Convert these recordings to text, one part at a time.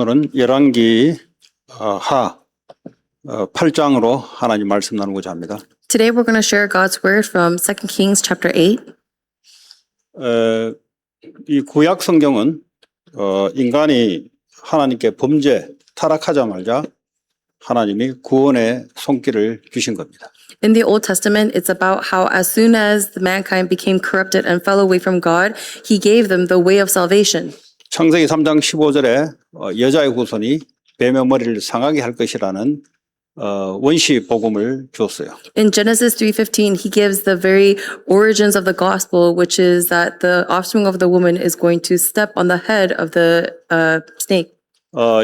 오늘은 열왕기 하 8장으로 하나님 말씀 나누고자 합니다. Today we're going to share God's word from 2 Kings chapter 8. 이 구약 성경은 인간이 하나님께 범죄 타락하자마자 하나님이 구원의 손길을 주신 겁니다. In the Old Testament, it's about how as soon as the mankind became corrupted and fell away from God, He gave them the way of salvation. 창세기 3장 15절에 여자의 후손이 뱀의 머리를 상하게 할 것이라는 원시 복음을 주었어요. In Genesis 3:15, He gives the very origins of the gospel, which is that the offspring of the woman is going to step on the head of the snake.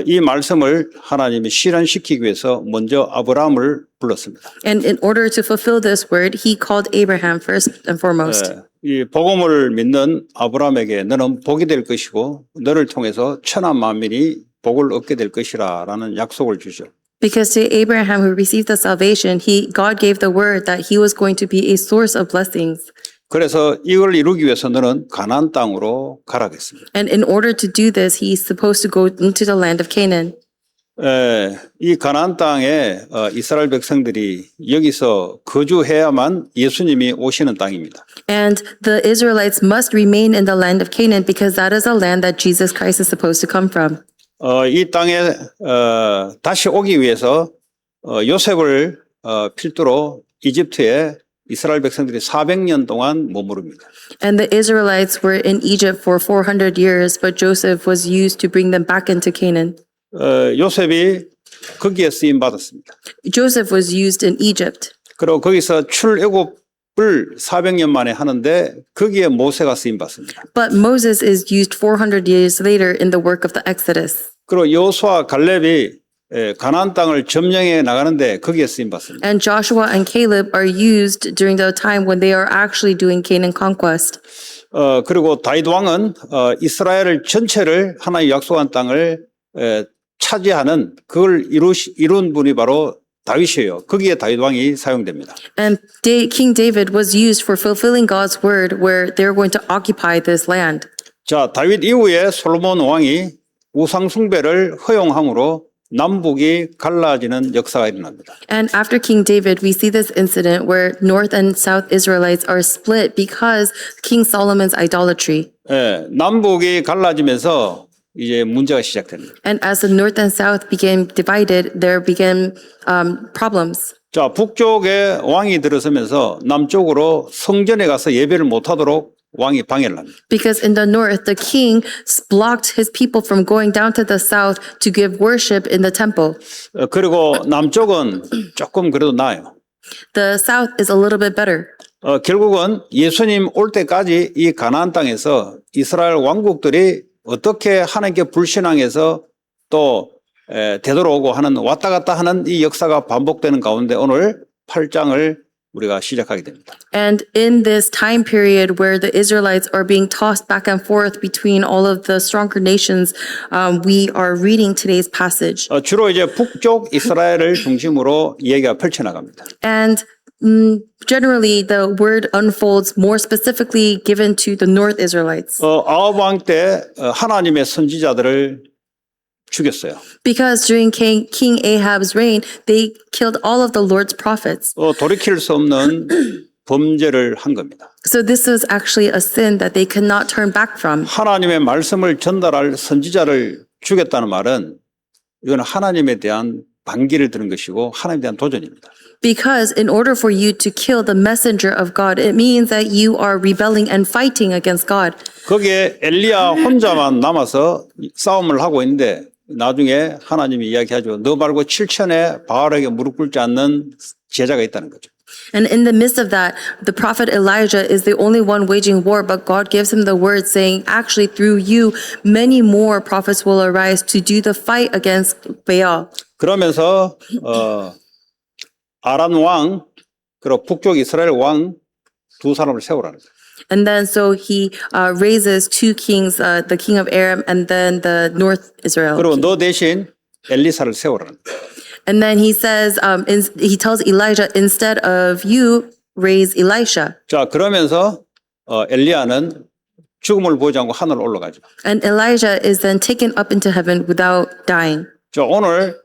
이 말씀을 하나님이 실현시키기 위해서 먼저 아브라함을 불렀습니다. And in order to fulfill this word, He called Abraham first and foremost. 이 복음을 믿는 아브라함에게 너는 복이 될 것이고 너를 통해서 천한 만민이 복을 얻게 될 것이라라는 약속을 주죠. Because to Abraham who received the salvation, God gave the word that he was going to be a source of blessings. 그래서 이걸 이루기 위해서 너는 가나안 땅으로 가라겠습니다. And in order to do this, he's supposed to go into the land of Canaan. 이 가나안 땅에 이스라엘 백성들이 여기서 거주해야만 예수님이 오시는 땅입니다. And the Israelites must remain in the land of Canaan because that is a land that Jesus Christ is supposed to come from. 이 땅에 다시 오기 위해서 요셉을 필두로 이집트에 이스라엘 백성들이 400년 동안 머무릅니다. And the Israelites were in Egypt for 400 years, but Joseph was used to bring them back into Canaan. 요셉이 거기에 쓰임 받았습니다. Joseph was used in Egypt. 그리고 거기서 출애굽을 400년 만에 하는데 거기에 모세가 쓰임 받습니다. But Moses is used 400 years later in the work of the Exodus. 그리고 여호수아 갈렙이 가나안 땅을 점령해 나가는데 거기에 쓰임 받습니다. And Joshua and Caleb are used during the time when they are actually doing Canaan conquest. 그리고 다윗 왕은 이스라엘 전체를 하나의 약속한 땅을 차지하는 그걸 이룬 분이 바로 다윗이에요. 거기에 다윗 왕이 사용됩니다. And King David was used for fulfilling God's word where they're going to occupy this land. 자, 다윗 이후에 솔로몬 왕이 우상 숭배를 허용함으로 남북이 갈라지는 역사가 일어납니다. And after King David, we see this incident where North and South Israelites are split because King Solomon's idolatry. 남북이 갈라지면서 이제 문제가 시작됩니다. And as the North and South became divided, there began problems. 자, 북쪽에 왕이 들어서면서 남쪽으로 성전에 가서 예배를 못하도록 왕이 방해를 합니다. Because in the north, the king blocked his people from going down to the south to give worship in the temple. 그리고 남쪽은 조금 그래도 나아요. The south is a little bit better. 결국은 예수님 올 때까지 이 가나안 땅에서 이스라엘 왕국들이 어떻게 하나님께 불신앙해서 또 되돌아오고 하는 왔다 갔다 하는 이 역사가 반복되는 가운데 오늘 8장을 우리가 시작하게 됩니다. And in this time period where the Israelites are being tossed back and forth between all of the stronger nations, we are reading today's passage. 주로 이제 북쪽 이스라엘을 중심으로 얘기가 펼쳐나갑니다. And generally, the word unfolds more specifically given to the North Israelites. 아합 왕 때 하나님의 선지자들을 죽였어요. Because during King Ahab's reign, they killed all of the Lord's prophets. 돌이킬 수 없는 범죄를 한 겁니다. So this was actually a sin that they could not turn back from. 하나님의 말씀을 전달할 선지자를 죽였다는 말은 이건 하나님에 대한 반기를 드는 것이고 하나님에 대한 도전입니다. Because in order for you to kill the messenger of God, it means that you are rebelling and fighting against God. 거기에 엘리야 혼자만 남아서 싸움을 하고 있는데 나중에 하나님이 이야기하죠. 너 말고 7천의 바알에게 무릎 꿇지 않는 제자가 있다는 거죠. And in the midst of that, the prophet Elijah is the only one waging war, but God gives him the word saying, actually through you, many more prophets will arise to do the fight against Baal. 그러면서 아람 왕 그리고 북쪽 이스라엘 왕 두 사람을 세우라는 거예요. And then so he raises two kings, the king of Aram and then the North Israel. 그리고 너 대신 엘리사를 세우라는 거예요. And then he says, he tells Elijah, instead of you, raise Elisha. 자, 그러면서 엘리야는 죽음을 보지 않고 하늘 올라가죠. And Elijah is then taken up into heaven without dying. 자, 오늘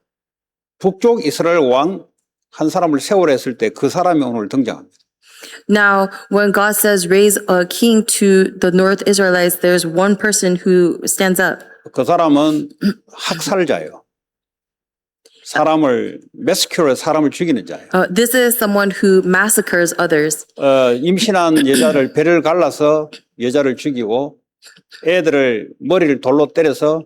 북쪽 이스라엘 왕 한 사람을 세우라 했을 때 그 사람이 오늘 등장합니다. Now, when God says raise a king to the North Israelites, there's one person who stands up. 그 사람은 학살자예요. 사람을 메스큐로 사람을 죽이는 자예요. This is someone who massacres others. 임신한 여자를 배를 갈라서 여자를 죽이고 애들을 머리를 돌로 때려서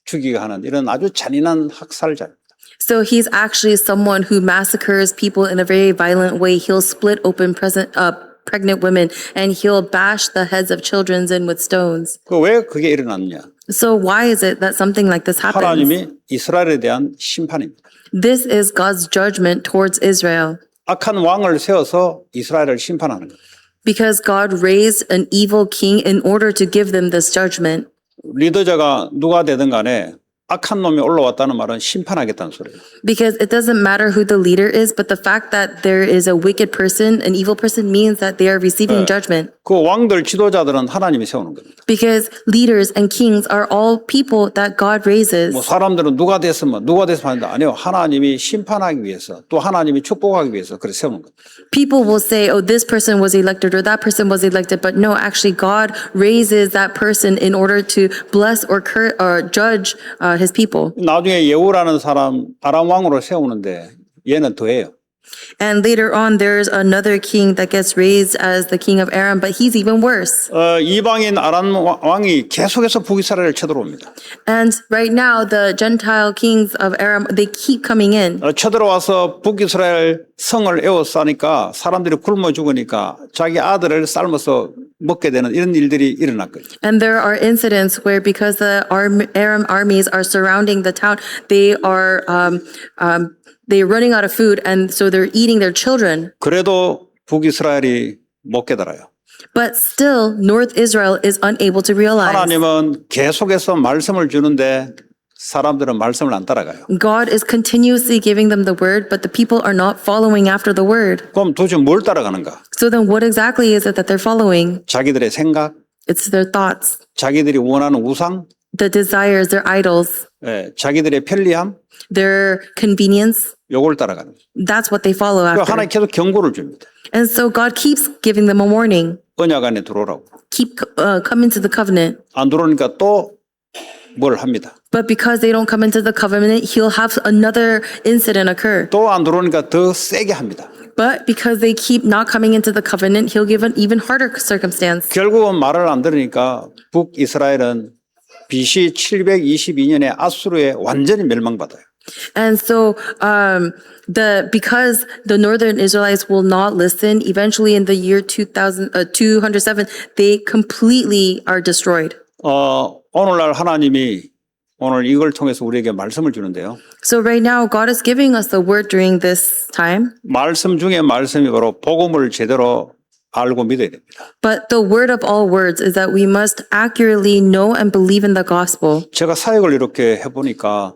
죽이게 하는 이런 아주 잔인한 학살자입니다. So he's actually someone who massacres people in a very violent way. He'll split open pregnant women and he'll bash the heads of children in with stones. 왜 그게 일어났냐? So why is it that something like this happens? 하나님이 이스라엘에 대한 심판입니다. This is God's judgment towards Israel. 악한 왕을 세워서 이스라엘을 심판하는 거예요. Because God raised an evil king in order to give them this judgment. 리더자가 누가 되든 간에 악한 놈이 올라왔다는 말은 심판하겠다는 소리예요. Because it doesn't matter who the leader is, but the fact that there is a wicked person, an evil person, means that they are receiving judgment. 그 왕들 지도자들은 하나님이 세우는 겁니다. Because leaders and kings are all people that God raises. 뭐 사람들은 누가 됐으면 하는데 아니요. 하나님이 심판하기 위해서 또 하나님이 축복하기 위해서 그렇게 세우는 겁니다. People will say, oh, this person was elected or that person was elected, but no, actually God raises that person in order to bless or judge his people. 나중에 예후라는 사람 아람 왕으로 세우는데 얘는 더해요. And later on, there's another king that gets raised as the king of Aram, but he's even worse. 이방인 아람 왕이 계속해서 북이스라엘을 쳐들어옵니다. And right now, the Gentile kings of Aram, they keep coming in. 쳐들어와서 북이스라엘 성을 에워싸니까 사람들이 굶어 죽으니까 자기 아들을 삶아서 먹게 되는 이런 일들이 일어났거든요. And there are incidents where because the Aram armies are surrounding the town, they're running out of food, and so they're eating their children. 그래도 북이스라엘이 못 깨달아요. But still, North Israel is unable to realize. 하나님은 계속해서 말씀을 주는데 사람들은 말씀을 안 따라가요. God is continuously giving them the word, but the people are not following after the word. 그럼 도대체 뭘 따라가는가? So then what exactly is it that they're following? 자기들의 생각, It's their thoughts, 자기들이 원하는 우상, the desires, their idols, 자기들의 편리함, their convenience. 요걸 따라가는 거죠. That's what they follow after. 하나님 계속 경고를 줍니다. And so God keeps giving them a warning. 언약 안에 들어오라고. Come into the covenant. 안 들어오니까 또 뭘 합니다. But because they don't come into the covenant, he'll have another incident occur. 또 안 들어오니까 더 세게 합니다. But because they keep not coming into the covenant, he'll give an even harder circumstance. 결국은 말을 안 들으니까 북이스라엘은 BC 722년에 아수르에 완전히 멸망받아요. And so, because the northern Israelites will not listen, eventually in the year 207, they completely are destroyed. 오늘날 하나님이 오늘 이걸 통해서 우리에게 말씀을 주는데요. So right now, God is giving us the word during this time. 말씀 중에 말씀이 바로 복음을 제대로 알고 믿어야 됩니다. But the word of all words is that we must accurately know and believe in the gospel. 제가 사역을 이렇게 해보니까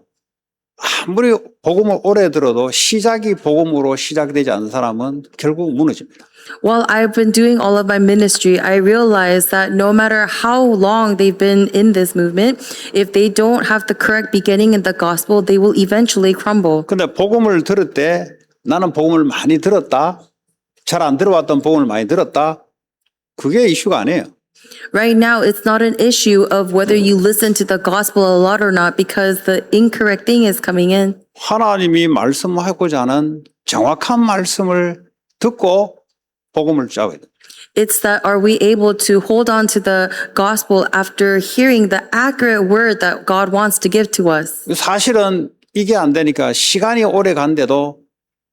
아무리 복음을 오래 들어도 시작이 복음으로 시작되지 않은 사람은 결국 무너집니다. While I've been doing all of my ministry, I realize that no matter how long they've been in this movement, if they don't have the correct beginning in the gospel, they will eventually crumble. 근데 복음을 들을 때 나는 복음을 많이 들었다. 잘 안 들어왔던 복음을 많이 들었다. 그게 이슈가 아니에요. Right now, it's not an issue of whether you listen to the gospel a lot or not because the incorrect thing is coming in. 하나님이 말씀하고자 하는 정확한 말씀을 듣고 복음을 짜야 돼요. It's that are we able to hold on to the gospel after hearing the accurate word that God wants to give to us? 사실은 이게 안 되니까 시간이 오래 간데도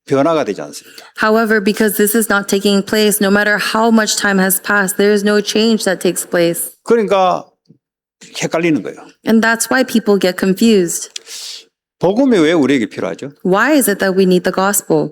변화가 되지 않습니다. However, because this is not taking place, no matter how much time has passed, there is no change that takes place. 그러니까 헷갈리는 거예요. And that's why people get confused. 복음이 왜 우리에게 필요하죠? Why is it that we need the gospel?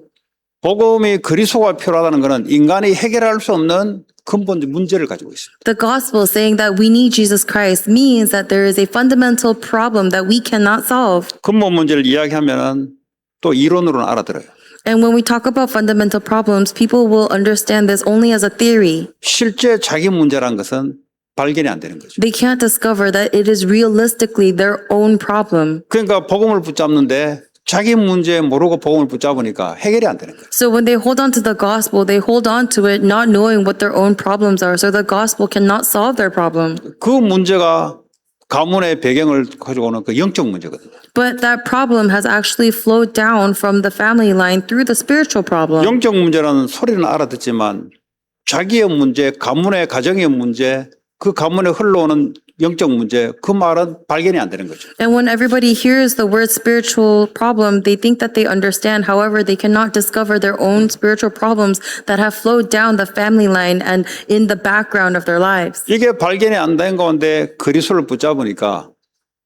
복음이 그리스도가 필요하다는 것은 인간이 해결할 수 없는 근본적 문제를 가지고 있습니다. The gospel saying that we need Jesus Christ means that there is a fundamental problem that we cannot solve. 근본 문제를 이야기하면은 또 이론으로는 알아들어요. And when we talk about fundamental problems, people will understand this only as a theory. 실제 자기 문제란 것은 발견이 안 되는 거죠. They can't discover that it is realistically their own problem. 그러니까 복음을 붙잡는데 자기 문제 모르고 복음을 붙잡으니까 해결이 안 되는 거예요. So when they hold on to the gospel, they hold on to it not knowing what their own problems are. So the gospel cannot solve their problem. 그 문제가 가문의 배경을 가지고는 그 영적 문제거든요. But that problem has actually flowed down from the family line through the spiritual problem. 영적 문제라는 소리는 알아듣지만 자기의 문제, 가문의 가정의 문제, 그 가문에 흘러오는 영적 문제, 그 말은 발견이 안 되는 거죠. And when everybody hears the word spiritual problem, they think that they understand. However, they cannot discover their own spiritual problems that have flowed down the family line and in the background of their lives. 이게 발견이 안 된 가운데 그리스도를 붙잡으니까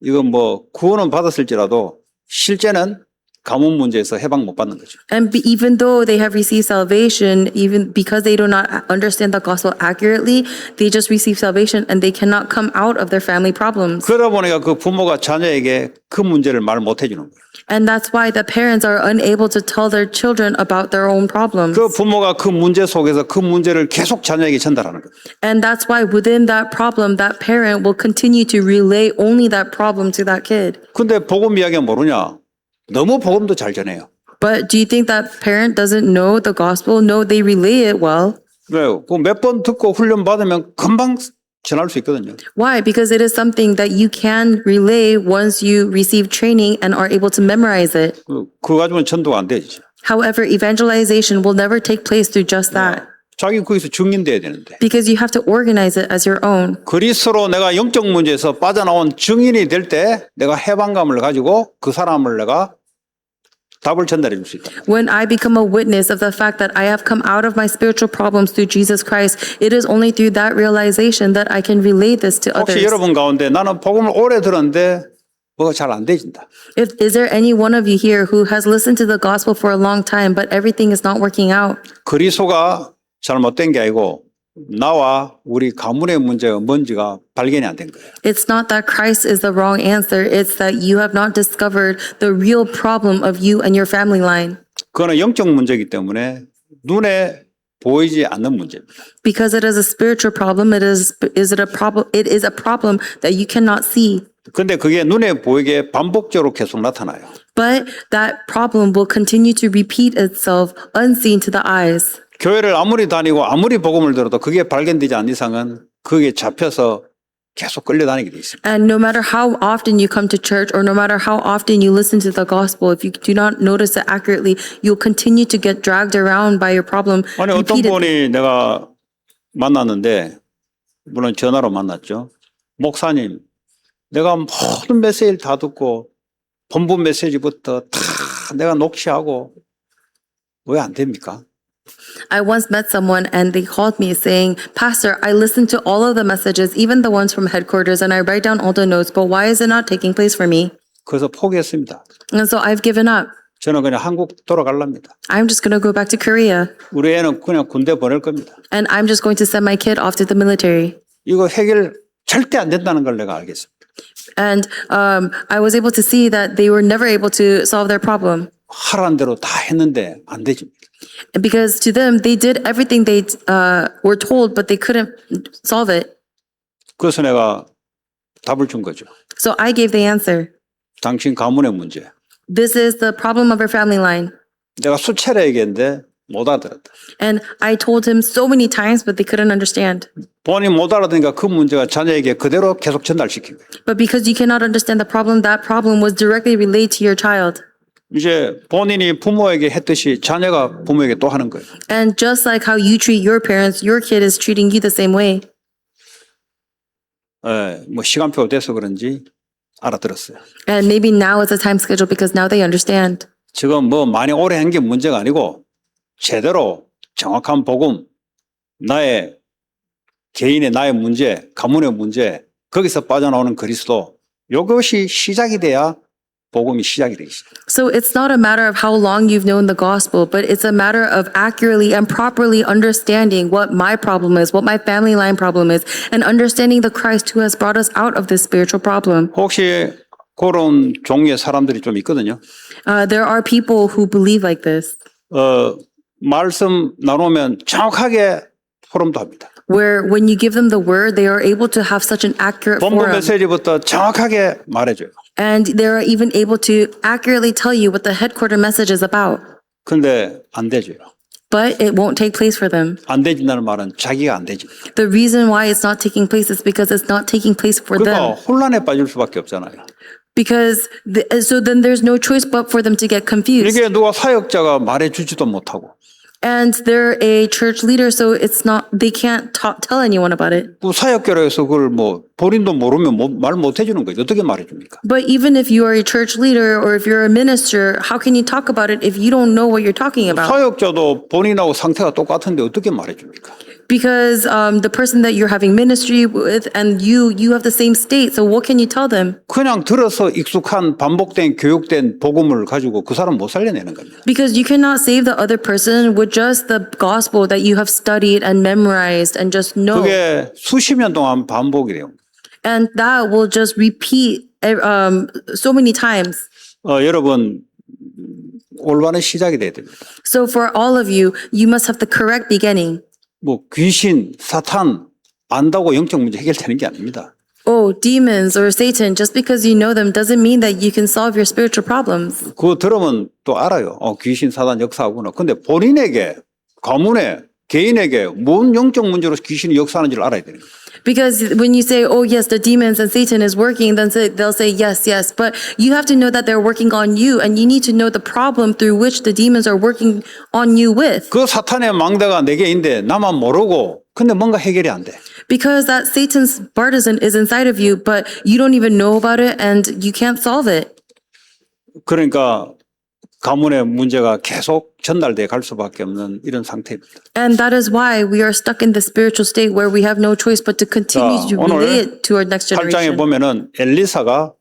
이건 뭐 구원은 받았을지라도 실제는 가문 문제에서 해방 못 받는 거죠. And even though they have received salvation, even because they do not understand the gospel accurately, they just receive salvation and they cannot come out of their family problems. 그러다 보니까 그 부모가 자녀에게 그 문제를 말 못 해주는 거예요. And that's why the parents are unable to tell their children about their own problems. 그 부모가 그 문제 속에서 그 문제를 계속 자녀에게 전달하는 거예요. And that's why within that problem, that parent will continue to relay only that problem to that kid. 근데 복음 이야기가 모르냐? 너무 복음도 잘 전해요. But do you think that parent doesn't know the gospel? No, they relay it well. 왜요? 그 몇 번 듣고 훈련 받으면 금방 전할 수 있거든요. Why? Because it is something that you can relay once you receive training and are able to memorize it. 그거 가지고는 전도가 안 되지. However, evangelization will never take place through just that. 자기 거기서 증인돼야 되는데. Because you have to organize it as your own. 그리스도로 내가 영적 문제에서 빠져나온 증인이 될 때 내가 해방감을 가지고 그 사람을 내가 답을 전달해 줄 수 있다. When I become a witness of the fact that I have come out of my spiritual problems through Jesus Christ, it is only through that realization that I can relay this to 혹시 others. 여러분 가운데 나는 복음을 오래 들었는데 뭐가 잘 안 되진다. Is there any one of you here who has listened to the gospel for a long time, but everything is not working out? 그리스도가 잘못된 게 아니고 나와 우리 가문의 문제가 뭔지가 발견이 안 된 거예요. It's not that Christ is the wrong answer. It's that you have not discovered the real problem of you and your family line. 그거는 영적 문제이기 때문에 눈에 보이지 않는 문제입니다. Because it is a spiritual problem, it is a problem that you cannot see. 근데 그게 눈에 보이게 반복적으로 계속 나타나요. But that problem will continue to repeat itself unseen to the eyes. 교회를 아무리 다니고 아무리 복음을 들어도 그게 발견되지 않는 이상은 그게 잡혀서 계속 끌려다니게 돼 있습니다. And no matter how often you come to church or no matter how often you listen to the gospel, if you do not notice it accurately, you'll continue to get dragged around by your problem 아니 어떤 repeatedly. 분이 내가 만났는데 물론 전화로 만났죠. 목사님, 내가 모든 메시지를 다 듣고 본부 메시지부터 다 내가 녹취하고 왜 안 됩니까? I once met someone and they called me saying, Pastor, I listened to all of the messages, even the ones from headquarters, and I write down all the notes, but why is it not taking place for me? 그래서 포기했습니다. And so I've given up. 저는 그냥 한국 돌아가랍니다. I'm just going to go back to Korea 우리 애는 그냥 군대 보낼 겁니다. and I'm just going to send my kid off to the military. 이거 해결 절대 안 된다는 걸 내가 알겠습니다. And I was able to see that they were never able to solve their problem. 하라는 대로 다 했는데 안 되지. Because to them, they did everything they were told, but they couldn't solve it. 그래서 내가 답을 준 거죠. So I gave the answer. 당신 가문의 문제. This is the problem of our family line. 내가 수차례 얘기했는데 못 알아들었다. And I told him so many times, but they couldn't understand. 본인이 못 알아듣으니까 그 문제가 자녀에게 그대로 계속 전달시킨 거예요. But because you cannot understand the problem, that problem was directly relayed to your child. 이제 본인이 부모에게 했듯이 자녀가 부모에게 또 하는 거예요. And just like how you treat your parents, your kid is treating you the same way. 뭐 시간표가 돼서 그런지 알아들었어요. And maybe now is the time schedule because now they understand. 지금 뭐 많이 오래 한 게 문제가 아니고 제대로 정확한 복음, 나의 개인의 나의 문제, 가문의 문제, 거기서 빠져나오는 그리스도, 이것이 시작이 돼야 복음이 시작이 되기 시작해요. So it's not a matter of how long you've known the gospel, but it's a matter of accurately and properly understanding what my problem is, what my family line problem is, and understanding the Christ who has brought us out of this spiritual problem. 혹시 그런 종류의 사람들이 좀 있거든요. There are people who believe like this. 말씀 나누면 정확하게 포럼도 합니다. where when you give them the word, they are able to have such an accurate 본문 forum. 메시지부터 정확하게 말해줘요. And they're even able to accurately tell you what the headquarter message is about. 근데 안 되죠. But it won't take place for them. 안 되진다는 말은 자기가 안 되지. The reason why it's not taking place is because it's not taking place for 그러니까 them. 혼란에 빠질 수밖에 없잖아요. Because so then there's no choice but for them to get confused. 이게 누가 사역자가 말해주지도 못하고 And they're a church leader, so it's not, they can't tell anyone about it. 또 사역교로서 그걸 뭐 본인도 모르면 말 못해주는 거죠. 어떻게 말해줍니까? But even if you are a church leader or if you're a minister, how can you talk about it if you don't know what you're talking about? 사역자도 본인하고 상태가 똑같은데 어떻게 말해줍니까? Because the person that you're having ministry with and you have the same state, so what can you tell them? 그냥 들어서 익숙한 반복된 교육된 복음을 가지고 그 사람 못 살려내는 겁니다. Because you cannot save the other person with just the gospel that you have studied and memorized and just know. 그게 수십 년 동안 반복이 돼요. And that will just repeat so many times. 여러분 올바른 시작이 돼야 됩니다. So for all of you, you must have the correct beginning. 뭐 귀신, 사탄 안다고 영적 문제 해결되는 게 아닙니다. Oh, demons or Satan, just because you know them doesn't mean that you can solve your spiritual problems. 그거 들으면 또 알아요. 귀신, 사단 역사하구나. 근데 본인에게, 가문에, 개인에게 뭔 영적 문제로 귀신이 역사하는지를 알아야 되는 거예요. Because when you say, oh yes, the demons and Satan is working, then they'll say yes, yes. But you have to know that they're working on you and you need to know the problem through which the demons are working on you with. 그 사탄의 망대가 네 개인데 나만 모르고 근데 뭔가 해결이 안 돼. Because that Satan's partisan is inside of you, but you don't even know about it and you can't solve it. 그러니까 가문의 문제가 계속 전달돼 갈 수밖에 없는 이런 상태입니다. And that is why we are stuck in the spiritual state where we have no choice but to continue to relay it to our next 8장에 generation. 보면은 엘리사가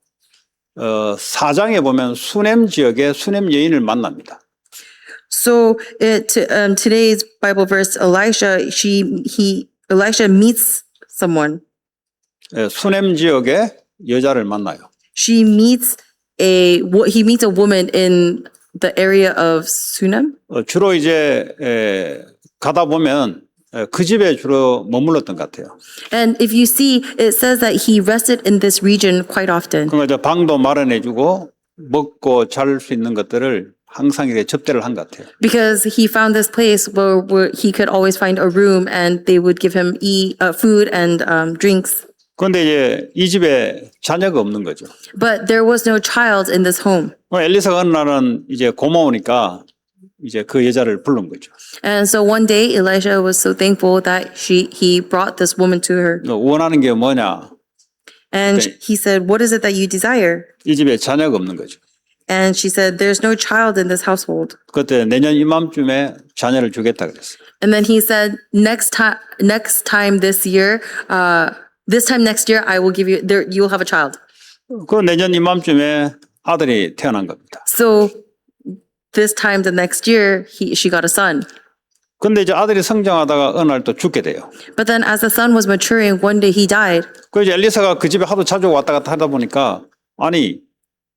4장에 보면 수넴 지역의 수넴 여인을 만납니다. So today's Bible verse, Elisha meets someone. 수넴 지역의 여자를 만나요. He meets a woman in the area of Sunem. 주로 이제 가다 보면 그 집에 주로 머물렀던 것 같아요. And if you see, it says that he rested in this region quite often. 그러니까 이제 방도 마련해주고 먹고 잘 수 있는 것들을 항상 이렇게 접대를 한 것 같아요. Because he found this place where he could always find a room and they would give him food and drinks. 그런데 이제 이 집에 자녀가 없는 거죠. But there was no child in this home. 엘리사가 어느 날은 이제 고마우니까 이제 그 여자를 부른 거죠. And so one day Elisha was so thankful that he brought this woman to her. 너 원하는 게 뭐냐? And 네. he said, "What is it that you desire?" 이 집에 자녀가 없는 거죠. And she said, "There's no child in this household." 그때 내년 이맘쯤에 자녀를 주겠다 그랬어요. And then he said, next time this year, this time next year, I will give you, you will have a child. 그 내년 이맘쯤에 아들이 태어난 겁니다. So this time the next year, she got a son. 근데 이제 아들이 성장하다가 어느 날 또 죽게 돼요. But then as the son was maturing, one day he died. 그 이제 엘리사가 그 집에 하도 자주 왔다 갔다 하다 보니까 아니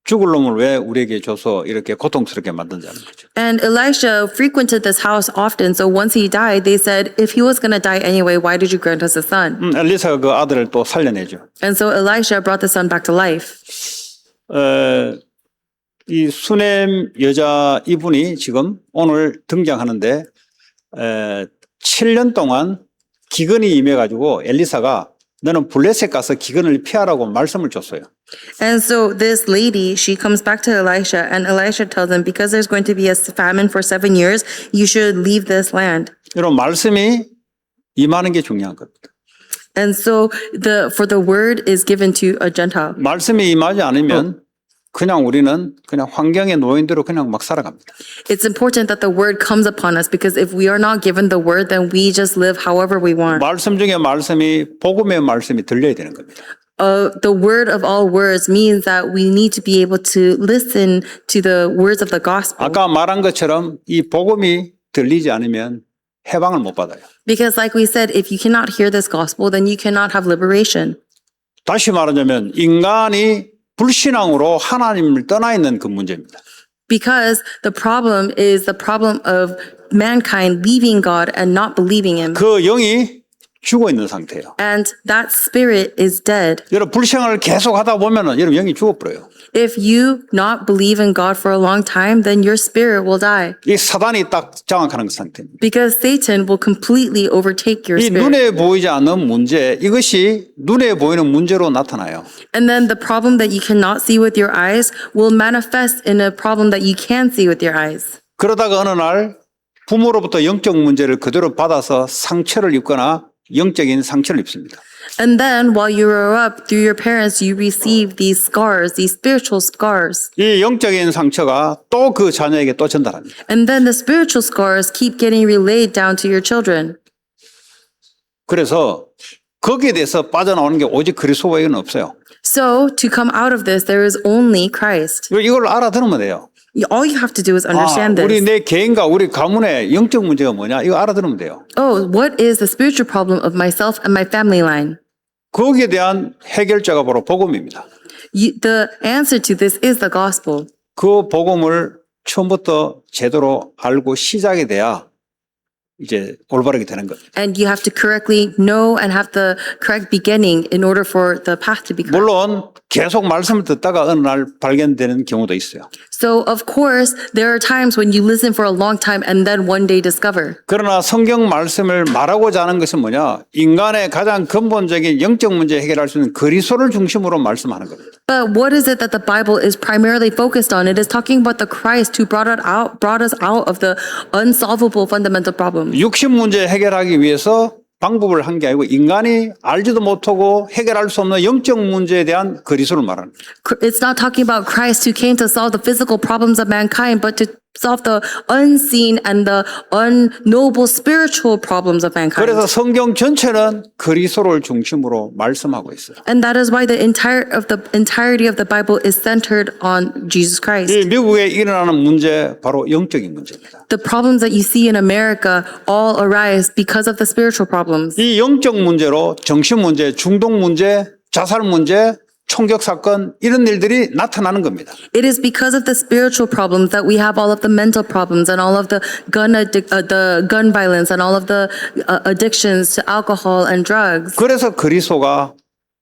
죽을 놈을 왜 우리에게 줘서 이렇게 고통스럽게 만든다는 거죠. And Elisha frequented this house often. So once he died, they said, if he was going to die anyway, why did you grant us a son? 엘리사가 그 아들을 또 살려내죠. And so Elisha brought the son back to life. 이 수넴 여자 이분이 지금 오늘 등장하는데 7년 동안 기근이 임해가지고 엘리사가 너는 블레셋 가서 기근을 피하라고 말씀을 줬어요. And so this lady, she comes back to Elisha, and Elisha tells him, because there's going to be a famine for 7 years, you should leave this land. 이런 말씀이 임하는 게 중요한 겁니다. And so for the word is given to a Gentile. 말씀이 임하지 않으면 그냥 우리는 그냥 환경의 노인대로 그냥 막 살아갑니다. It's important that the word comes upon us, because if we are not given the word, then we just live however we want. 말씀 중에 말씀이 복음의 말씀이 들려야 되는 겁니다. The word of all words means that we need to be able to listen to the words of the gospel. 아까 말한 것처럼 이 복음이 들리지 않으면 해방을 못 받아요. Because like we said, if you cannot hear this gospel, then you cannot have liberation. 다시 말하자면 인간이 불신앙으로 하나님을 떠나 있는 그 문제입니다. Because the problem is the problem of mankind leaving God and not believing Him. 그 영이 죽어 있는 상태예요. And that spirit is dead. 여러분 불신앙을 계속 하다 보면은 여러분 영이 죽어버려요. If you not believe in God for a long time, then your spirit will die. 이 사단이 딱 장악하는 그 상태입니다. Because Satan will completely overtake your 이 spirit. 눈에 보이지 않는 문제, 이것이 눈에 보이는 문제로 나타나요. And then the problem that you cannot see with your eyes will manifest in a problem that you can see with your eyes. 그러다가 어느 날 부모로부터 영적 문제를 그대로 받아서 상처를 입거나 영적인 상처를 입습니다. And then while you grow up through your parents, you receive these scars, these spiritual scars. 이 영적인 상처가 또 그 자녀에게 또 전달합니다. And then the spiritual scars keep getting relayed down to your children. 그래서 거기에 대해서 빠져나오는 게 오직 그리스도 외에는 없어요. So to come out of this, there is only Christ. 이걸 알아들으면 돼요. All you have to do is understand 우리 this. 내 개인과 우리 가문의 영적 문제가 뭐냐? 이거 알아들으면 돼요. Oh, what is the spiritual problem of myself and my family line? 거기에 대한 해결자가 바로 복음입니다. The answer to this is the gospel. 그 복음을 처음부터 제대로 알고 시작이 돼야 이제 올바르게 되는 겁니다. And you have to correctly know and have the correct beginning in order for the path to be correct. 물론 계속 말씀을 듣다가 어느 날 발견되는 경우도 있어요. So of course, there are times when you listen for a long time and then one day discover. 그러나 성경 말씀을 말하고자 하는 것은 뭐냐? 인간의 가장 근본적인 영적 문제 해결할 수 있는 그리스도를 중심으로 말씀하는 겁니다. But what is it that the Bible is primarily focused on? It is talking about the Christ who brought us out of the unsolvable fundamental problems. 육신 문제 해결하기 위해서 방법을 한 게 아니고 인간이 알지도 못하고 해결할 수 없는 영적 문제에 대한 그리스도를 말하는 거예요. It's not talking about Christ who came to solve the physical problems of mankind, but to solve the unseen and the unknowable spiritual problems of mankind. 그래서 성경 전체는 그리스도를 중심으로 말씀하고 있어요. And that is why the entirety of the Bible is centered on Jesus Christ. 이 미국에 일어나는 문제 바로 영적인 문제입니다. The problems that you see in America all arise because of the spiritual problems. 이 영적 문제로 정신 문제, 중독 문제, 자살 문제, 총격 사건 이런 일들이 나타나는 겁니다. It is because of the spiritual problems that we have all of the mental problems and all of the gun violence and all of the addictions to alcohol and drugs. 그래서 그리스도가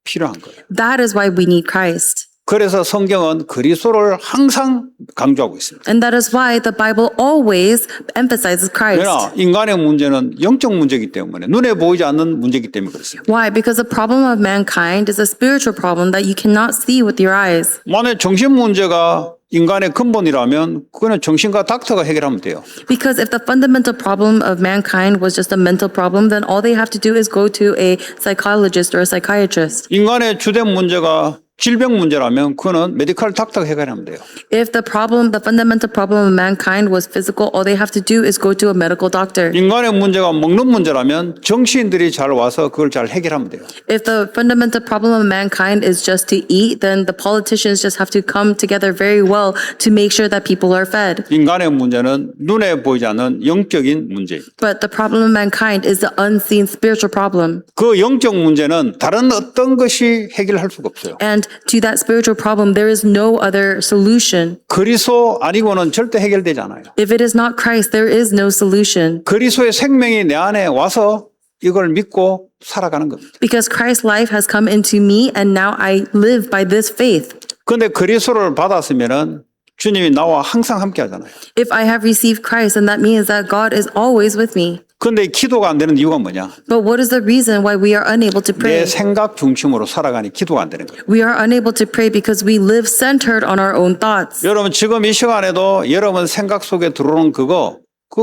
필요한 거예요. That is why we need Christ. 그래서 성경은 그리스도를 항상 강조하고 있습니다. And that is why the Bible always emphasizes Christ. 왜냐? 인간의 문제는 영적 문제이기 때문에 눈에 보이지 않는 문제이기 때문에 그렇습니다. Why? Because the problem of mankind is a spiritual problem that you cannot see with your eyes. 만약 정신 문제가 인간의 근본이라면 그거는 정신과 닥터가 해결하면 돼요. Because if the fundamental problem of mankind was just a mental problem, then all they have to do is go to a psychologist or a psychiatrist. 인간의 주된 문제가 질병 문제라면 그거는 메디컬 닥터가 해결하면 돼요. If the fundamental problem of mankind was physical, all they have to do is go to a medical doctor. 인간의 문제가 먹는 문제라면 정치인들이 잘 와서 그걸 잘 해결하면 돼요. If the fundamental problem of mankind is just to eat, then the politicians just have to come together very well to make sure that people are fed. 인간의 문제는 눈에 보이지 않는 영적인 문제입니다. But the problem of mankind is the unseen spiritual problem. 그 영적 문제는 다른 어떤 것이 해결할 수가 없어요. And to that spiritual problem, there is no other solution. 그리스도 아니고는 절대 해결되지 않아요. If it is not Christ, there is no solution. 그리스도의 생명이 내 안에 와서 이걸 믿고 살아가는 겁니다. Because Christ's life has come into me and now I live by this faith. 그런데 그리스도를 받았으면은 주님이 나와 항상 함께 하잖아요. If I have received Christ, then that means that God is always with me. 그런데 기도가 안 되는 이유가 뭐냐? But what is the reason why we are unable to 내 pray? 생각 중심으로 살아가니 기도가 안 되는 거예요. We are unable to pray because we live centered on our own thoughts. 여러분 지금 이 시간에도 여러분 생각 속에 들어오는 그거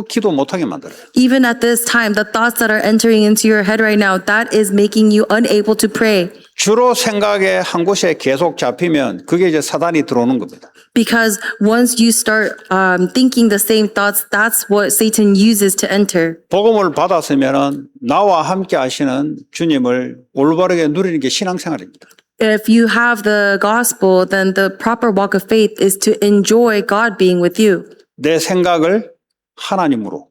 기도 못하게 만들어요. Even at this time, the thoughts that are entering into your head right now, that is making you unable to pray. 주로 생각의 한 곳에 계속 잡히면 그게 이제 사단이 들어오는 겁니다. Because once you start thinking the same thoughts, that's what Satan uses to enter. 복음을 받았으면은 나와 함께 하시는 주님을 올바르게 누리는 게 신앙생활입니다. If you have the gospel, then the proper walk of faith is to enjoy God being with you. 내 생각을 하나님으로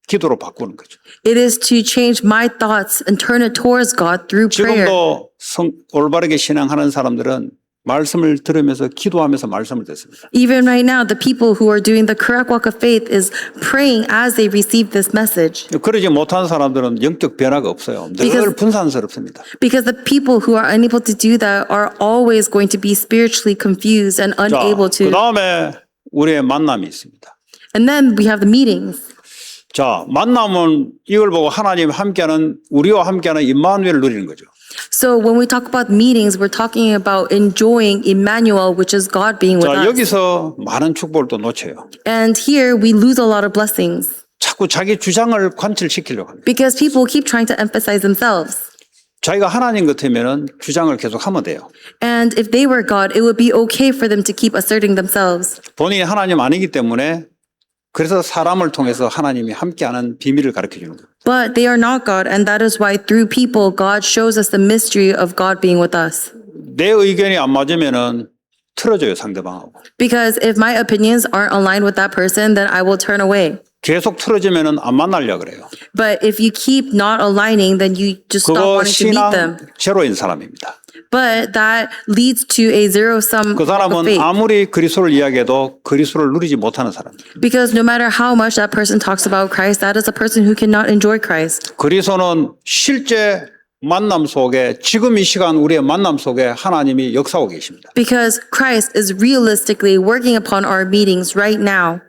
기도로 바꾸는 거죠. It is to change my thoughts and turn it towards God through prayer. 지금도 올바르게 신앙하는 사람들은 말씀을 들으면서 기도하면서 말씀을 듣습니다. Even right now, the people who are doing the correct walk of faith is praying as they receive this message. 그러지 못한 사람들은 영적 변화가 없어요. 늘 Because- 분산스럽습니다. Because the people who are unable to do that are always going to be spiritually confused and 자, unable 그 to. 다음에 우리의 만남이 있습니다. And then we have the meetings. 자, 만남은 이걸 보고 하나님 함께하는 우리와 함께하는 임마누엘을 누리는 거죠. So when we talk about meetings, we're talking about enjoying Emmanuel, which is God being with 자, us. 여기서 많은 축복을 또 놓쳐요. And here we lose a lot of blessings 자꾸 자기 주장을 관철시키려고 합니다. because people keep trying to emphasize themselves. 자기가 하나님 같으면 주장을 계속 하면 돼요. And if they were God, it would be okay for them to keep asserting themselves. 본인이 하나님 아니기 때문에 그래서 사람을 통해서 하나님이 함께하는 비밀을 가르쳐 주는 거예요. But they are not God, and that is why through people, God shows us the mystery of God being with us. 내 의견이 안 맞으면은 틀어져요, 상대방하고. Because if my opinions aren't aligned with that person, then I will turn away. 계속 틀어지면은 안 만나려고 그래요. But if you keep not aligning, then you just stop 그거 wanting to meet them. 신앙 제로인 사람입니다. But that leads to a zero-sum 그 walk of 사람은 faith. 아무리 그리스도를 이야기해도 그리스도를 누리지 못하는 사람입니다. Because no matter how much that person talks about Christ, that is a person who cannot enjoy Christ. 그리스도는 실제 만남 속에 지금 이 시간 우리의 만남 속에 하나님이 역사하고 계십니다. Because Christ is realistically working upon our meetings right now.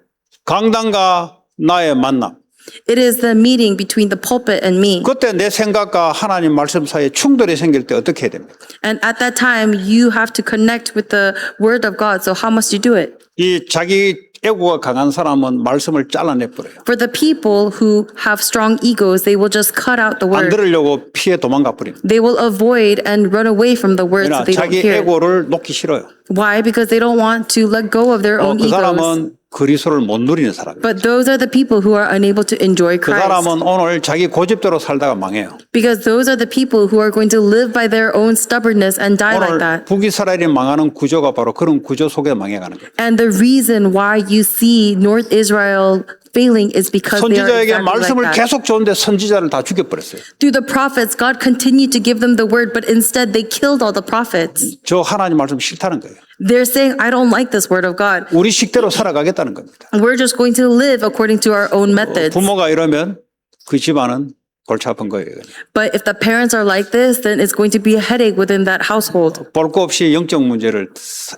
강단과 나의 만남. It is the meeting between the pulpit and me. 그때 내 생각과 하나님 말씀 사이에 충돌이 생길 때 어떻게 해야 됩니까? And at that time, you have to connect with the word of God. So how must you do it? 이 자기 애고가 강한 사람은 말씀을 잘라내 버려요. For the people who have strong egos, they will just cut out the 안 word. 들으려고 피해 도망가 버립니다. They will avoid and run away from the word so 왜냐 they don't 자기 hear. 애고를 놓기 싫어요. Why? Because they don't want to let go of their own 그 egos. 사람은 그리스도를 못 누리는 사람이에요. But those are the people who are unable to enjoy 그 Christ. 사람은 오늘 자기 고집대로 살다가 망해요. Because those are the people who are going to live by their own stubbornness and die like 오늘 that. 북이스라엘이 망하는 구조가 바로 그런 구조 속에 망해가는 거예요. And the reason why you see North Israel failing is because they are 선지자에게 exactly 말씀을 like that. 계속 줬는데 선지자를 다 죽여버렸어요. Through the prophets, God continued to give them the word, but instead they killed all the prophets. 저 하나님 말씀 싫다는 거예요. They're saying, I don't like this word of God. 우리 식대로 살아가겠다는 겁니다. We're just going to live according to our own methods. 부모가 이러면 그 집안은 골치 아픈 거예요. But if the parents are like this, then it's going to be a headache within that household. 볼 거 없이 영적 문제를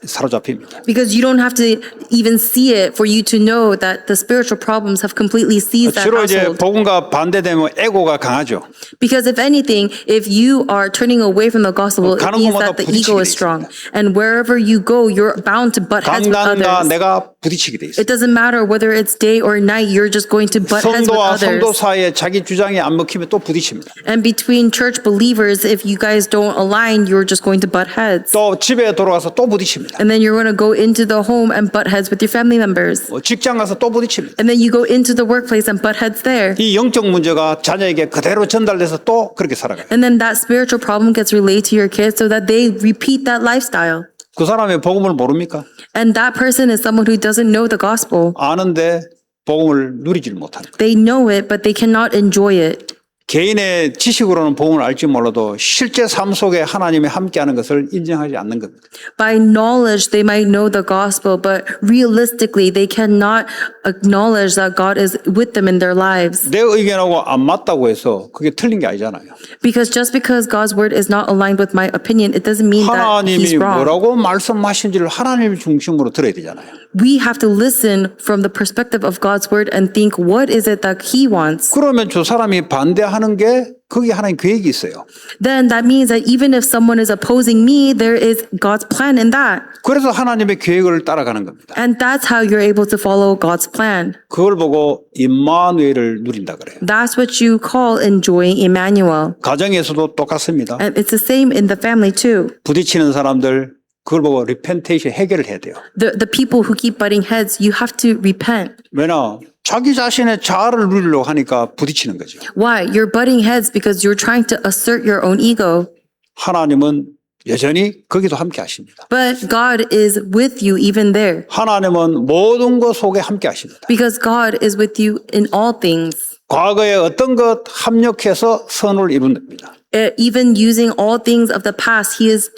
사로잡힙니다. Because you don't have to even see it for you to know that the spiritual problems have completely seized that 주로 이제 household. 복음과 반대되면 에고가 강하죠. Because if anything, if you are turning away from the gospel, it 가는 means 곳마다 that the ego 부딪히게 돼 is strong. And wherever you go, you're bound to butt heads with 강단과 others. 내가 부딪히게 돼 있어요. It doesn't matter whether it's day or night, you're just going to butt heads with 성도와 성도 others. 사이에 자기 주장이 안 먹히면 또 부딪힙니다. And between church believers, if you guys don't align, you're just going to butt heads. 또 집에 돌아가서 또 부딪힙니다. And then you're going to go into the home and butt heads with your family members. 직장 가서 또 부딪힙니다. And then you go into the workplace and butt heads there. 이 영적 문제가 자녀에게 그대로 전달돼서 또 그렇게 살아가요. And then that spiritual problem gets relayed to your kids so that they repeat that lifestyle. 그 사람의 복음을 모릅니까? And that person is someone who doesn't know the gospel. 아는데 복음을 누리질 못하는 거예요. They know it, but they cannot enjoy it. 개인의 지식으로는 복음을 알지 몰라도 실제 삶 속에 하나님이 함께하는 것을 인정하지 않는 겁니다. By knowledge, they might know the gospel, but realistically, they cannot acknowledge that God is with them in their lives. 내 의견하고 안 맞다고 해서 그게 틀린 게 아니잖아요. Because just because God's word is not aligned with my opinion, it doesn't mean that 하나님이 He's wrong. 뭐라고 말씀하신지를 하나님 중심으로 들어야 되잖아요. We have to listen from the perspective of God's word and think, what is it that He wants? 그러면 저 사람이 반대하는 게 거기 하나님 계획이 있어요. Then that means that even if someone is opposing me, there is God's plan in that. 그래서 하나님의 계획을 따라가는 겁니다. And that's how you're able to follow God's plan. 그걸 보고 임마누엘을 누린다 그래요. That's what you call enjoying Emmanuel. 가정에서도 똑같습니다. And it's the same in the family too. 부딪히는 사람들 그걸 보고 리펜테이션 해결을 해야 돼요. The people who keep butting heads, you have to repent. 왜냐? 자기 자신의 자아를 누리려고 하니까 부딪히는 거죠. Why? You're butting heads because you're trying to assert your own ego. 하나님은 여전히 거기도 함께 하십니다. But God is with you even there. 하나님은 모든 것 속에 함께 하십니다. Because God is with you in all things. 과거에 어떤 것 합력해서 선을 이룬답니다. Even using all things of the past, he is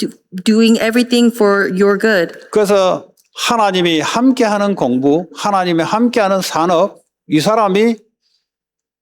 doing everything for your good. 그래서 하나님이 함께하는 공부, 하나님이 함께하는 산업, 이 사람이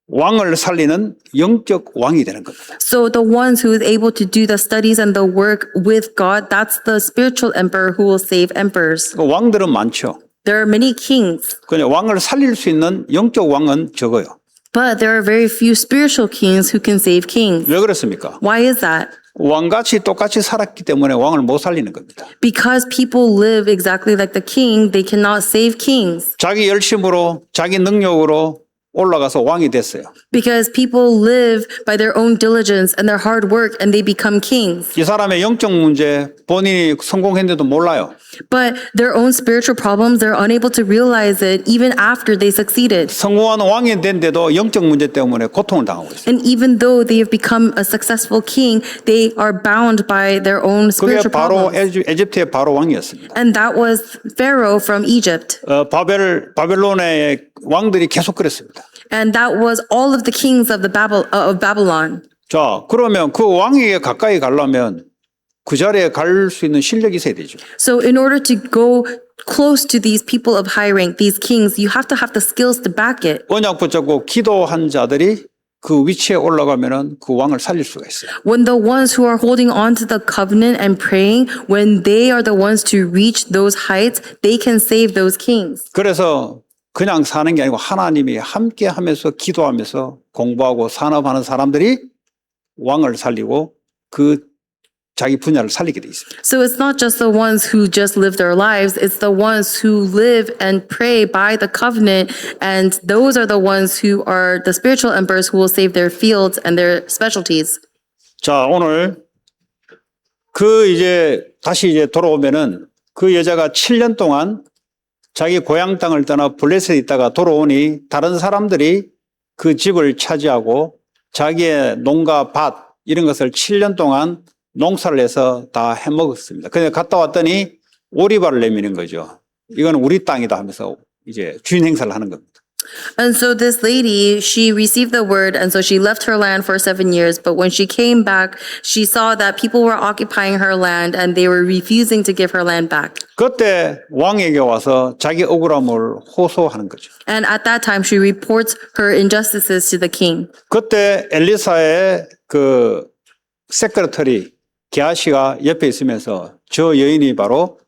왕을 살리는 영적 왕이 되는 겁니다. So the ones who is able to do the studies and the work with God, that's the spiritual emperor who will save emperors. 왕들은 많죠. There are many kings, 그냥 왕을 살릴 수 있는 영적 왕은 적어요. but there are very few spiritual kings who can save kings. 왜 그렇습니까? Why is that? 왕같이 똑같이 살았기 때문에 왕을 못 살리는 겁니다. Because people live exactly like the king, they cannot save kings. 자기 열심으로, 자기 능력으로 올라가서 왕이 됐어요. Because people live by their own diligence and their hard work and they become kings. 이 사람의 영적 문제 본인이 성공했는데도 몰라요. But their own spiritual problems, they're unable to realize it even after they succeeded. 성공한 왕이 된데도 영적 문제 때문에 고통을 당하고 있어요. And even though they have become a successful king, they are bound by their own 그게 spiritual 바로 problems. 에집트의 바로 왕이었습니다. And that was Pharaoh from Egypt. 바벨론의 왕들이 계속 그랬습니다. And that was all of the kings of Babylon. 자, 그러면 그 왕에게 가까이 가려면 그 자리에 갈 수 있는 실력이 있어야 되죠. So in order to go close to these people of high rank, these kings, you have to have the skills to back it. 언약 붙잡고 기도한 자들이 그 위치에 올라가면은 그 왕을 살릴 수가 있어요. When the ones who are holding on to the covenant and praying, when they are the ones to reach those heights, they can save those kings. 그래서 그냥 사는 게 아니고 하나님이 함께 하면서 기도하면서 공부하고 산업하는 사람들이 왕을 살리고 그 자기 분야를 살리게 돼 있습니다. So it's not just the ones who just live their lives, it's the ones who live and pray by the covenant, and those are the ones who are the spiritual emperors who will save their fields and their specialties. 자, 오늘 다시 돌아오면은 그 여자가 7년 동안 자기 고향 땅을 떠나 블레셋에 있다가 돌아오니 다른 사람들이 그 집을 차지하고 자기의 농가 밭 이런 것을 7년 동안 농사를 해서 다 해먹었습니다. 근데 갔다 왔더니 오리발을 내미는 거죠. 이건 우리 땅이다 하면서 이제 주인 행사를 하는 겁니다. And so this lady, she received the word, and so she left her land for 7 years. But when she came back, she saw that people were occupying her land and they were refusing to give her land back. 그때 왕에게 와서 자기 억울함을 호소하는 거죠. And at that time, she reports her injustices to the king. 그때 엘리사의 그 세크레터리 게하시가 옆에 있으면서 저 여인이 바로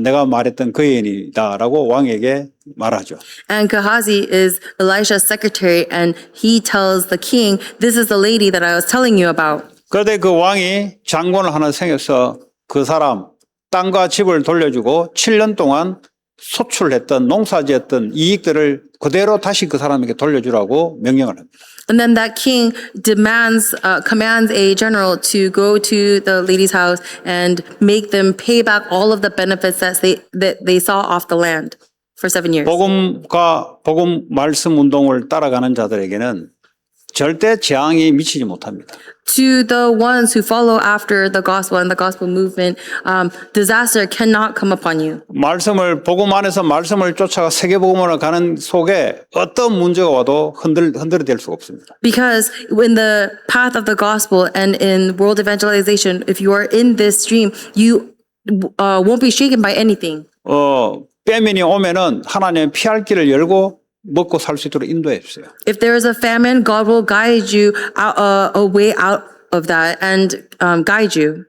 내가 말했던 그 여인이다라고 왕에게 말하죠. And Gehazi is Elisha's secretary, and he tells the king, "This is the lady that I was telling you about." 그런데 그 왕이 장관을 하나 생겨서 그 사람 땅과 집을 돌려주고 7년 동안 소출했던 농사지었던 이익들을 그대로 다시 그 사람에게 돌려주라고 명령을 합니다. And then that king commands a general to go to the lady's house and make them pay back all of the benefits that they saw off the land for 7 years. 복음 말씀 운동을 따라가는 자들에게는 절대 재앙이 미치지 못합니다. To the ones who follow after the gospel and the gospel movement, disaster cannot come upon you. 복음 안에서 말씀을 쫓아가 세계복음으로 가는 속에 어떤 문제가 와도 흔들어댈 수가 없습니다. Because in the path of the gospel and in world evangelization, if you are in this stream, you won't be shaken by anything. 빼면이 오면은 하나님 피할 길을 열고 먹고 살 수 있도록 인도해 주세요. If there is a famine, God will guide you a way out of that and guide you.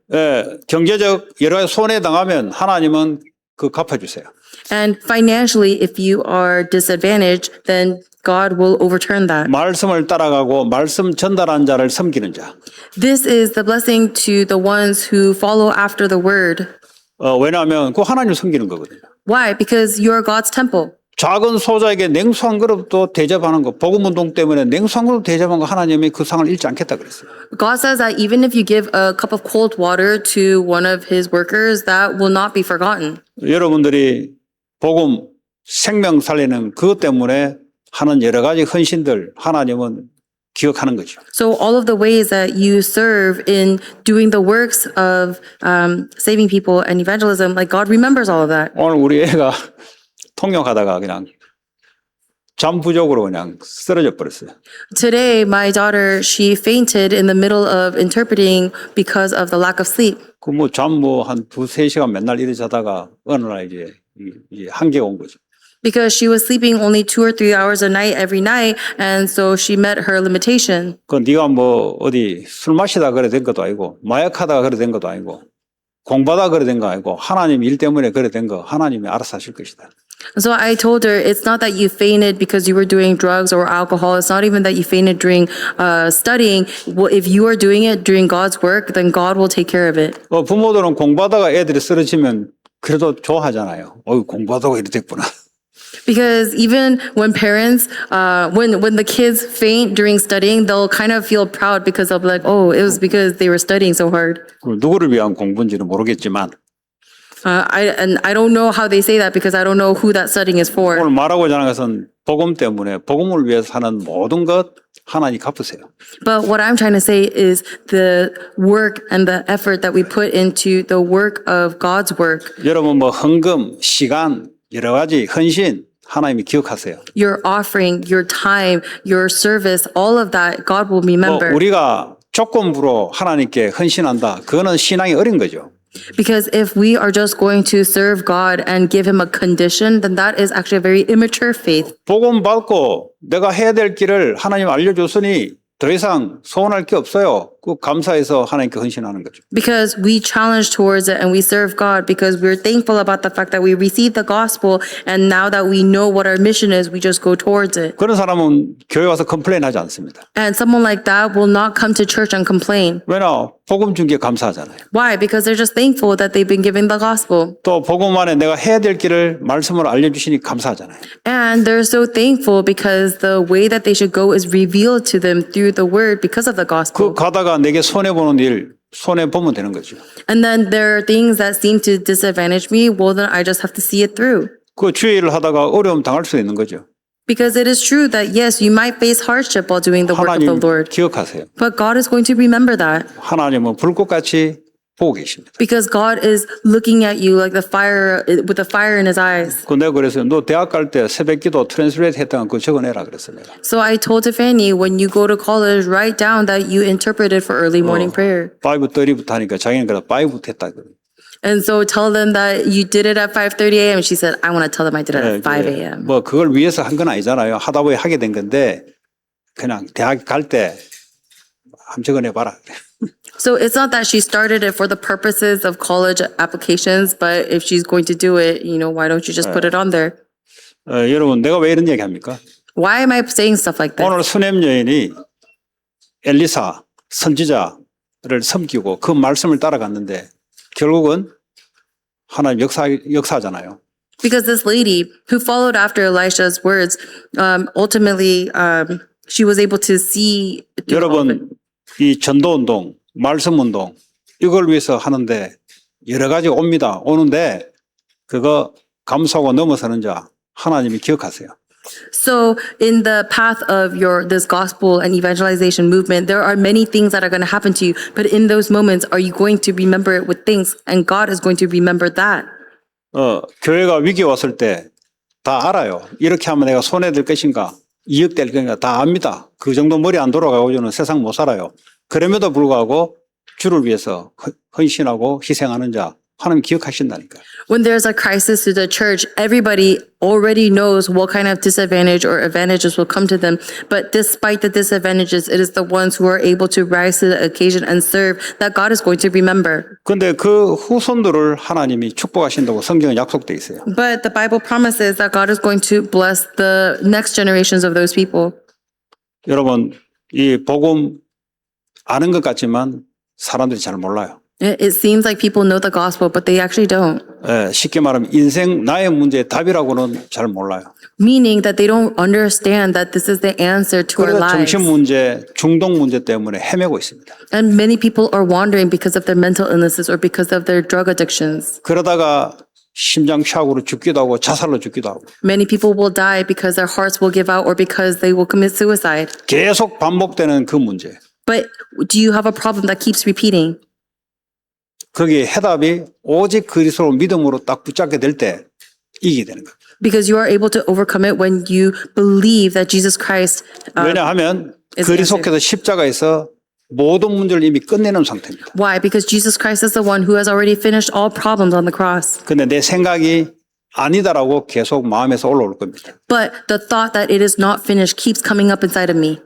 경제적 여러 가지 손해 당하면 하나님은 그 갚아주세요. And financially, if you are disadvantaged, then God will overturn that. 말씀을 따라가고 말씀 전달한 자를 섬기는 자. This is the blessing to the ones who follow after the word. 왜냐하면 그 하나님을 섬기는 거거든요. Why? Because you are God's temple. 작은 소자에게 냉수 한 그릇도 대접하는 거, 복음운동 때문에 냉수 한 그릇 대접한 거 하나님이 그 상을 잃지 않겠다 그랬어요. God says that even if you give a cup of cold water to one of his workers, that will not be forgotten. 여러분들이 복음 생명 살리는 그것 때문에 하는 여러 가지 헌신들 하나님은 기억하는 거죠. So all of the ways that you serve in doing the works of saving people and evangelism, like God remembers all of that. 오늘 우리 애가 통역하다가 그냥 잠 부족으로 그냥 쓰러져 버렸어요. Today, my daughter, she fainted in the middle of interpreting because of the lack of sleep. 그 뭐 잠 뭐 한 2-3시간 맨날 이래 자다가 어느 날 이제 한계가 온 거죠. Because she was sleeping only 2 or 3 hours a night every night, and so she met her limitation. 그 네가 뭐 어디 술 마시다 그래 된 것도 아니고 마약하다가 그래 된 것도 아니고 공부하다 그래 된 거 아니고 하나님 일 때문에 그래 된 거 하나님이 알아서 하실 것이다. So I told her it's not that you fainted because you were doing drugs or alcohol. It's not even that you fainted during studying. Well, if you are doing it during God's work, then God will take care of it. 부모들은 공부하다가 애들이 쓰러지면 그래도 좋아하잖아요. 공부하다가 이래 됐구나. Because even when parents, when the kids faint during studying, they'll kind of feel proud because of like, oh, it was because they were studying so hard. 누구를 위한 공부인지는 모르겠지만 I don't know how they say that because I don't know who that studying is for. 오늘 말하고자 하는 것은 복음 때문에 복음을 위해서 하는 모든 것 하나님 갚으세요. But what I'm trying to say is the work and the effort that we put into the work of God's work. 여러분 뭐 헌금, 시간, 여러 가지 헌신 하나님이 기억하세요. Your offering, your time, your service, all of that, God will remember. 우리가 조건부로 하나님께 헌신한다. 그거는 신앙이 어린 거죠. Because if we are just going to serve God and give him a condition, then that is actually a very immature faith. 복음 받고 내가 해야 될 길을 하나님 알려줬으니 더 이상 소원할 게 없어요. 그 감사해서 하나님께 헌신하는 거죠. Because we challenge towards it and we serve God because we're thankful about the fact that we received the gospel and now that we know what our mission is, we just go towards it. 그런 사람은 교회 와서 컴플레인하지 않습니다. And someone like that will not come to church and complain. 왜냐? 복음 준 게 감사하잖아요. Why? Because they're just thankful that they've been given the gospel. 또 복음 안에 내가 해야 될 길을 말씀으로 알려주시니 감사하잖아요. And they're so thankful because the way that they should go is revealed to them through the word because of the 그 gospel. 가다가 내게 손해보는 일, 손해보면 되는 거죠. And then there are things that seem to disadvantage me. Well, then I just have to see it through. 그 주의 일을 하다가 어려움 당할 수 있는 거죠. Because it is true that yes, you might face hardship while doing the work of the 하나님 Lord. 기억하세요. But God is going to remember that. 하나님은 불꽃같이 보고 계십니다. Because God is looking at you like the fire, with the fire in his eyes. 그 내가 그래서 너 대학 갈 때 새벽기도 트랜스레이트 했다가 그거 적어내라 그랬어요. 내가. So I told Tiffany, when you go to college, write down that you interpreted for early morning prayer. 5:30부터 하니까 자기는 그래 5부터 했다. And so tell them that you did it at 5:30 a.m. She said, I want to tell them I did it at 5 a.m. 뭐 그걸 위해서 한 건 아니잖아요. 하다 보니 하게 된 건데 그냥 대학 갈 때 한번 적어내봐라. So it's not that she started it for the purposes of college applications, but if she's going to do it, why don't you just put it on there? 여러분 내가 왜 이런 얘기 합니까? Why am I saying stuff like this? 오늘 수냄 여인이 엘리사 선지자를 섬기고 그 말씀을 따라갔는데 결국은 하나님 역사하잖아요. Because this lady who followed after Elisha's words, ultimately, she was able to see. 여러분 이 전도운동, 말씀운동 이걸 위해서 하는데 여러 가지 오는데 그거 감수하고 넘어서는 자 하나님이 기억하세요. So in the path of this gospel and evangelization movement, there are many things that are going to happen to you. But in those moments, are you going to remember it with things? And God is going to remember that. 교회가 위기에 왔을 때 다 알아요. 이렇게 하면 내가 손해될 것인가, 이익될 것인가 다 압니다. 그 정도 머리 안 돌아가고는 세상 못 살아요. 그럼에도 불구하고 주를 위해서 헌신하고 희생하는 자 하나님 기억하신다니까요. When there's a crisis to the church, everybody already knows what kind of disadvantage or advantages will come to them. But despite the disadvantages, it is the ones who are able to rise to the occasion and serve that God is going to remember. 근데 그 후손들을 하나님이 축복하신다고 성경에 약속돼 있어요. But the Bible promises that God is going to bless the next generations of those people. 여러분, 이 복음 아는 것 같지만 사람들이 잘 몰라요. It seems like people know the gospel, but they actually don't. 쉽게 말하면 인생 나의 문제의 답이라고는 잘 몰라요. Meaning that they don't understand that this is the answer to our 그래서 lives. 정신 문제, 중독 문제 때문에 헤매고 있습니다. And many people are wandering because of their mental illnesses or because of their drug addictions. 그러다가 심장착오로 죽기도 하고 자살로 죽기도 하고 Many people will die because their hearts will give out or because they will commit suicide. 계속 반복되는 그 문제. But do you have a problem that keeps repeating? 거기에 해답이 오직 그리스도 믿음으로 딱 붙잡게 될 때 이기게 되는 겁니다. Because you are able to overcome it when you believe that Jesus Christ 왜냐하면 is the answer. 그리스도께서 십자가에서 모든 문제를 이미 끝내는 상태입니다. Why? Because Jesus Christ is the one who has already finished all problems on the cross. 근데 내 생각이 아니다라고 계속 마음에서 올라올 겁니다. But the thought that it is not finished keeps coming up inside of me.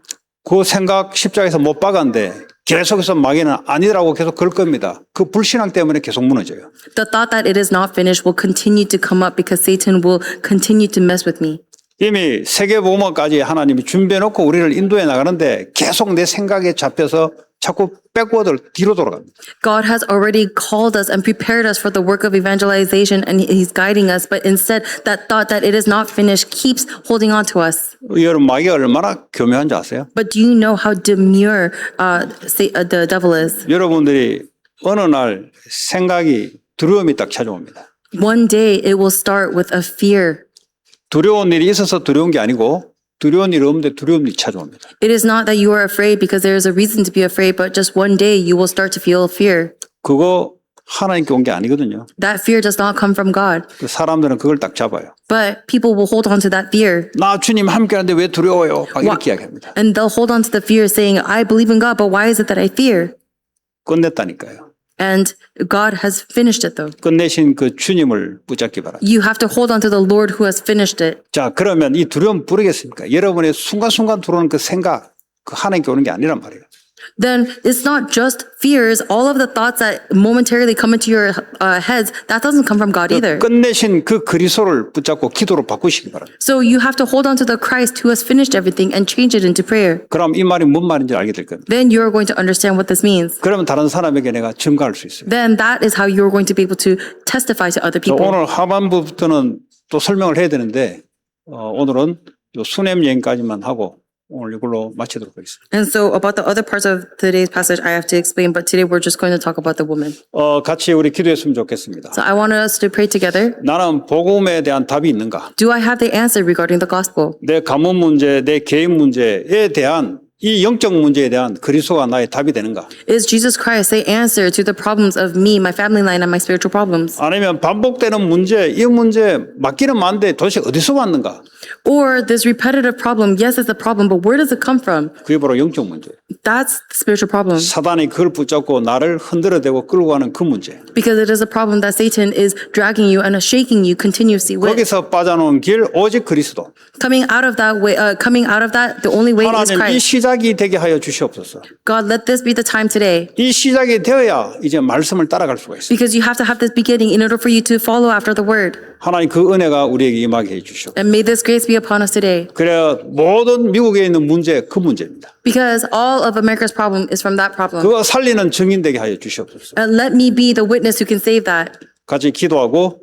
그 생각 십자가에서 못 박았는데 계속해서 마귀는 아니라고 계속 걸 겁니다. 그 불신앙 때문에 계속 무너져요. The thought that it is not finished will continue to come up because Satan will continue to mess with me. 이미 세계복음화까지 하나님이 준비해놓고 우리를 인도해 나가는데 계속 내 생각에 잡혀서 자꾸 백워드 뒤로 돌아갑니다. God has already called us and prepared us for the work of evangelization and He's guiding us, but instead that thought that it is not finished keeps holding on to us. 여러분 마귀가 얼마나 교묘한지 아세요? But do you know how demure the devil is? 여러분들이 어느 날 생각이 두려움이 딱 찾아옵니다. One day it will start with a fear. 두려운 일이 있어서 두려운 게 아니고 두려운 일이 없는데 두려운 일이 찾아옵니다. It is not that you are afraid because there is a reason to be afraid, but just one day you will start to feel fear. 그거 하나님께 온 게 아니거든요. That fear does not come from God, 그 사람들은 그걸 딱 잡아요. but people will hold on to that fear. 나 주님 함께하는데 왜 두려워요? 막 이렇게 이야기합니다. And they'll hold on to the fear saying, I believe in God, but why is it that I fear? 끝냈다니까요. And God has finished it though. 끝내신 그 주님을 붙잡기 바랍니다. You have to hold on to the Lord who has finished it. 자, 그러면 이 두려움 부르겠습니까? 여러분의 순간순간 들어오는 그 생각, 그 하나님께 오는 게 아니란 말이에요. Then it's not just fears, all of the thoughts that momentarily come into your heads, that doesn't come from God either. 끝내신 그 그리스도를 붙잡고 기도로 바꾸시기 바랍니다. So you have to hold on to the Christ who has finished everything and change it into prayer. 그럼 이 말이 뭔 말인지 알게 될 겁니다. Then you're going to understand what this means. 그러면 다른 사람에게 내가 증거할 수 있어요. Then that is how you're going to be able to testify to other people. 오늘 하반부부터는 또 설명을 해야 되는데 오늘은 요 수냄 여행까지만 하고 오늘 이걸로 마치도록 하겠습니다. And so about the other parts of today's passage, I have to explain, but today we're just going to talk about the woman. 같이 우리 기도했으면 좋겠습니다. So I want us to pray together. 나는 복음에 대한 답이 있는가? Do I have the answer regarding the gospel? 내 가문 문제, 내 개인 문제에 대한 이 영적 문제에 대한 그리스도가 나의 답이 되는가? Is Jesus Christ the answer to the problems of me, my family line, and my spiritual problems? 아니면 반복되는 문제, 이 문제 맞기는 많은데 도대체 어디서 왔는가? Or this repetitive problem, yes, it's a problem, but where does it come from? 그게 바로 영적 문제. That's the spiritual problem. 사단이 그걸 붙잡고 나를 흔들어대고 끌고 가는 그 문제. Because it is a problem that Satan is dragging you and shaking you continuously with. 거기서 빠져나온 길 오직 그리스도. Coming out of that, the only way is 하나님 이 Christ. 시작이 되게 하여 주시옵소서. God, let this be the time today. 이 시작이 되어야 이제 말씀을 따라갈 수가 있어요. Because you have to have this beginning in order for you to follow after the word. 하나님 그 은혜가 우리에게 임하게 해주시오. And may this grace be upon us today. 그래야 모든 미국에 있는 문제 그 문제입니다. Because all of America's problem is from that problem. 그거 살리는 증인되게 하여 주시옵소서. And let me be the witness who can save that. 같이 기도하고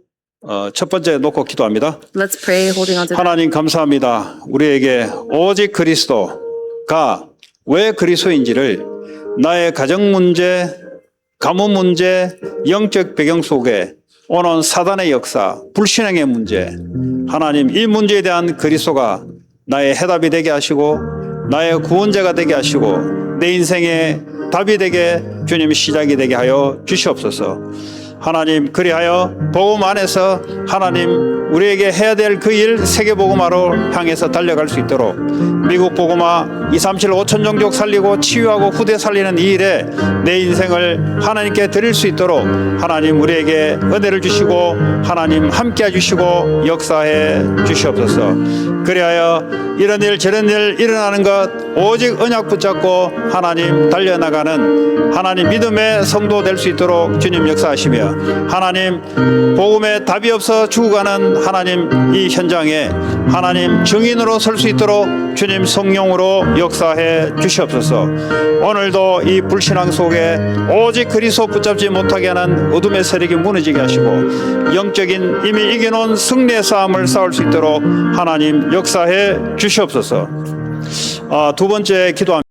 첫 번째 놓고 기도합니다. Let's pray holding on to that. 하나님 감사합니다. 우리에게 오직 그리스도가 왜 그리스도인지를 나의 가정 문제, 가문 문제, 영적 배경 속에 오는 사단의 역사, 불신앙의 문제, 하나님 이 문제에 대한 그리스도가 나의 해답이 되게 하시고 나의 구원자가 되게 하시고 내 인생의 답이 되게 주님 시작이 되게 하여 주시옵소서. 하나님 그리하여 복음 안에서 하나님 우리에게 해야 될 그 일 세계복음화로 향해서 달려갈 수 있도록 미국 복음화 237 5천 종족 살리고 치유하고 후대 살리는 이 일에 내 인생을 하나님께 드릴 수 있도록 하나님 우리에게 은혜를 주시고 하나님 함께 해주시고 역사해 주시옵소서. 그리하여 이런 일 저런 일 일어나는 것 오직 언약 붙잡고 하나님 달려나가는 하나님 믿음의 성도 될 수 있도록 주님 역사하시며 하나님 복음에 답이 없어 죽어가는 하나님 이 현장에 하나님 증인으로 설 수 있도록 주님 성령으로 역사해 주시옵소서. 오늘도 이 불신앙 속에 오직 그리스도 붙잡지 못하게 하는 어둠의 세력이 무너지게 하시고 영적인 이미 이겨놓은 승리의 싸움을 싸울 수 있도록 하나님 역사해 주시옵소서. 두 번째 기도합니다.